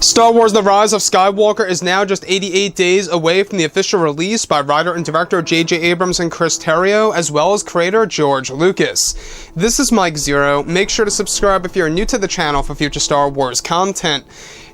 Star Wars The Rise of Skywalker is now just 88 days away from the official release by writer and director J.J. Abrams and Chris Terrio, as well as creator George Lucas. This is Mike Zero. Make sure to subscribe if you're new to the channel for future Star Wars content.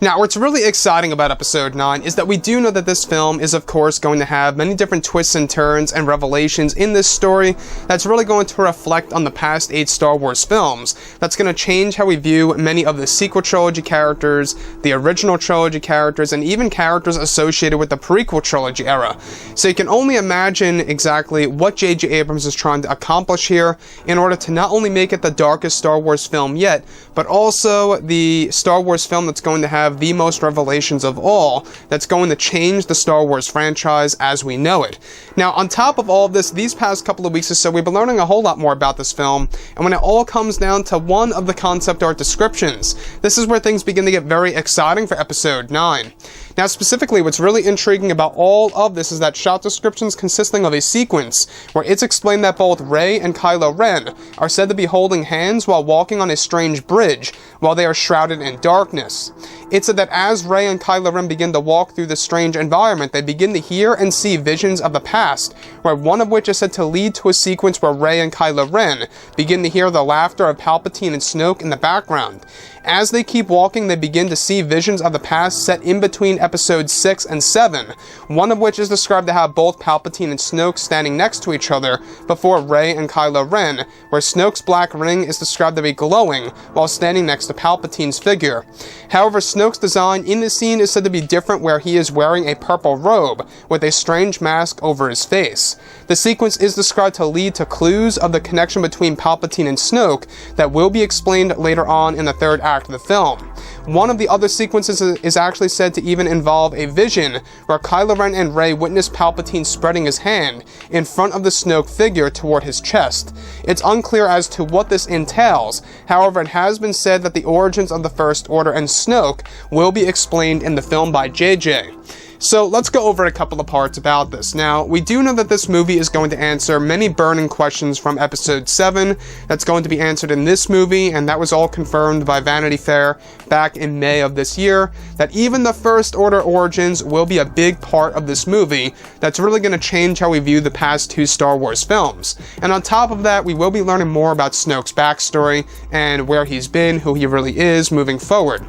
Now, what's really exciting about Episode 9 is that we do know that this film is, of course, going to have many different twists and turns and revelations in this story that's really going to reflect on the past 8 Star Wars films. That's going to change how we view many of the sequel trilogy characters, the original trilogy characters, and even characters associated with the prequel trilogy era. So you can only imagine exactly what J.J. Abrams is trying to accomplish here in order to not only make it the darkest Star Wars film yet, but also the Star Wars film that's going to have the most revelations of all, that's going to change the Star Wars franchise as we know it. Now, on top of all of this, these past couple of weeks or so, we've been learning a whole lot more about this film, and when it all comes down to one of the concept art descriptions, this is where things begin to get very exciting for Episode 9. Now, specifically, what's really intriguing about all of this is that shot descriptions consisting of a sequence where it's explained that both Rey and Kylo Ren are said to be holding hands while walking on a strange bridge while they are shrouded in darkness. It's said that as Rey and Kylo Ren begin to walk through this strange environment, they begin to hear and see visions of the past, where one of which is said to lead to a sequence where Rey and Kylo Ren begin to hear the laughter of Palpatine and Snoke in the background. As they keep walking, they begin to see visions of the past set in between episodes 6 and 7, one of which is described to have both Palpatine and Snoke standing next to each other before Rey and Kylo Ren, where Snoke's black ring is described to be glowing while standing next to Palpatine's figure. However, Snoke's design in this scene is said to be different, where he is wearing a purple robe with a strange mask over his face. The sequence is described to lead to clues of the connection between Palpatine and Snoke that will be explained later on in the third act of the film. One of the other sequences is actually said to even involve a vision where Kylo Ren and Rey witness Palpatine spreading his hand in front of the Snoke figure toward his chest. It's unclear as to what this entails, however it has been said that the origins of the First Order and Snoke will be explained in the film by JJ. So let's go over a couple of parts about this. Now, we do know that this movie is going to answer many burning questions from Episode 7 that's going to be answered in this movie, and that was all confirmed by Vanity Fair back in May of this year, that even the First Order origins will be a big part of this movie that's really going to change how we view the past 2 Star Wars films. And on top of that, we will be learning more about Snoke's backstory and where he's been, who he really is moving forward.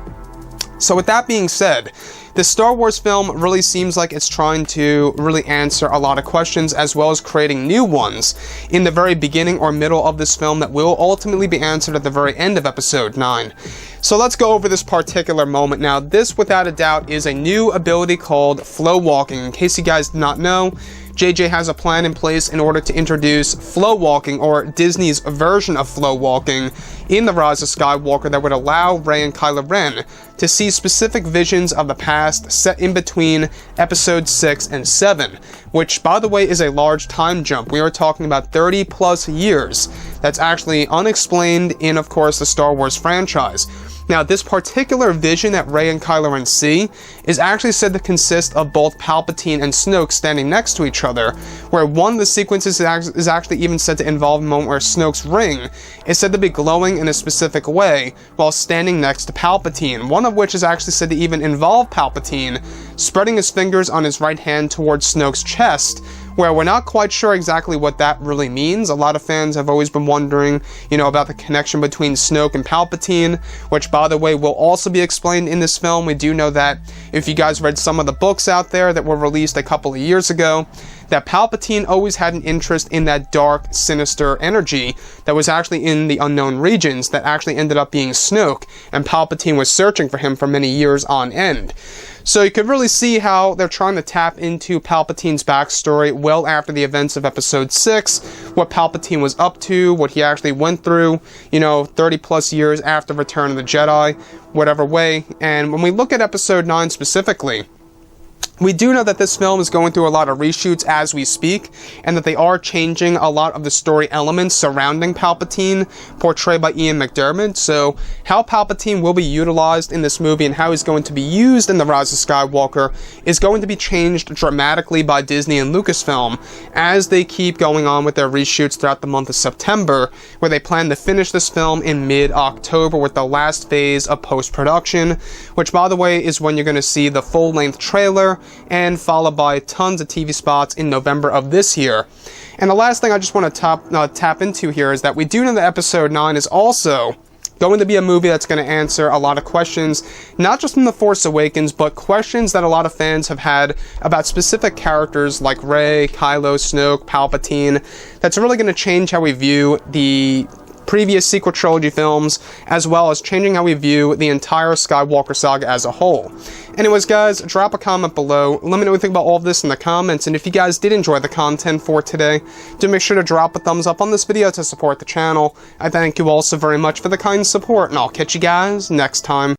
So with that being said, the Star Wars film really seems like it's trying to really answer a lot of questions as well as creating new ones in the very beginning or middle of this film that will ultimately be answered at the very end of Episode 9. So let's go over this particular moment. Now, this without a doubt is a new ability called flow walking. In case you guys did not know, JJ has a plan in place in order to introduce flow walking, or Disney's version of flow walking, in The Rise of Skywalker that would allow Rey and Kylo Ren to see specific visions of the past set in between episodes 6 and 7, which, by the way, is a large time jump. We are talking about 30 plus years that's actually unexplained in, of course, the Star Wars franchise. Now, this particular vision that Rey and Kylo Ren see is actually said to consist of both Palpatine and Snoke standing next to each other, where one of the sequences is actually even said to involve a moment where Snoke's ring is said to be glowing in a specific way while standing next to Palpatine, one of which is actually said to even involve Palpatine spreading his fingers on his right hand towards Snoke's chest, where we're not quite sure exactly what that really means. A lot of fans have always been wondering, about the connection between Snoke and Palpatine, which, by the way, will also be explained in this film. We do know that if you guys read some of the books out there that were released a couple of years ago, that Palpatine always had an interest in that dark, sinister energy that was actually in the unknown regions that actually ended up being Snoke, and Palpatine was searching for him for many years on end. So you could really see how they're trying to tap into Palpatine's backstory well after the events of Episode 6, what Palpatine was up to, what he actually went through, 30 plus years after Return of the Jedi, whatever way. And when we look at Episode 9 specifically, We do know that this film is going through a lot of reshoots as we speak, and that they are changing a lot of the story elements surrounding Palpatine, portrayed by Ian McDiarmid. So, how Palpatine will be utilized in this movie and how he's going to be used in The Rise of Skywalker is going to be changed dramatically by Disney and Lucasfilm as they keep going on with their reshoots throughout the month of September, where they plan to finish this film in mid-October with the last phase of post-production, which, by the way, is when you're going to see the full-length trailer, and followed by tons of TV spots in November of this year. And the last thing I just want to tap into here is that we do know that Episode 9 is also going to be a movie that's going to answer a lot of questions, not just from The Force Awakens, but questions that a lot of fans have had about specific characters like Rey, Kylo, Snoke, Palpatine. That's really going to change how we view the previous sequel trilogy films, as well as changing how we view the entire Skywalker saga as a whole. Anyways, guys, drop a comment below. Let me know what you think about all of this in the comments, and if you guys did enjoy the content for today, do make sure to drop a thumbs up on this video to support the channel. I thank you all so very much for the kind support, and I'll catch you guys next time.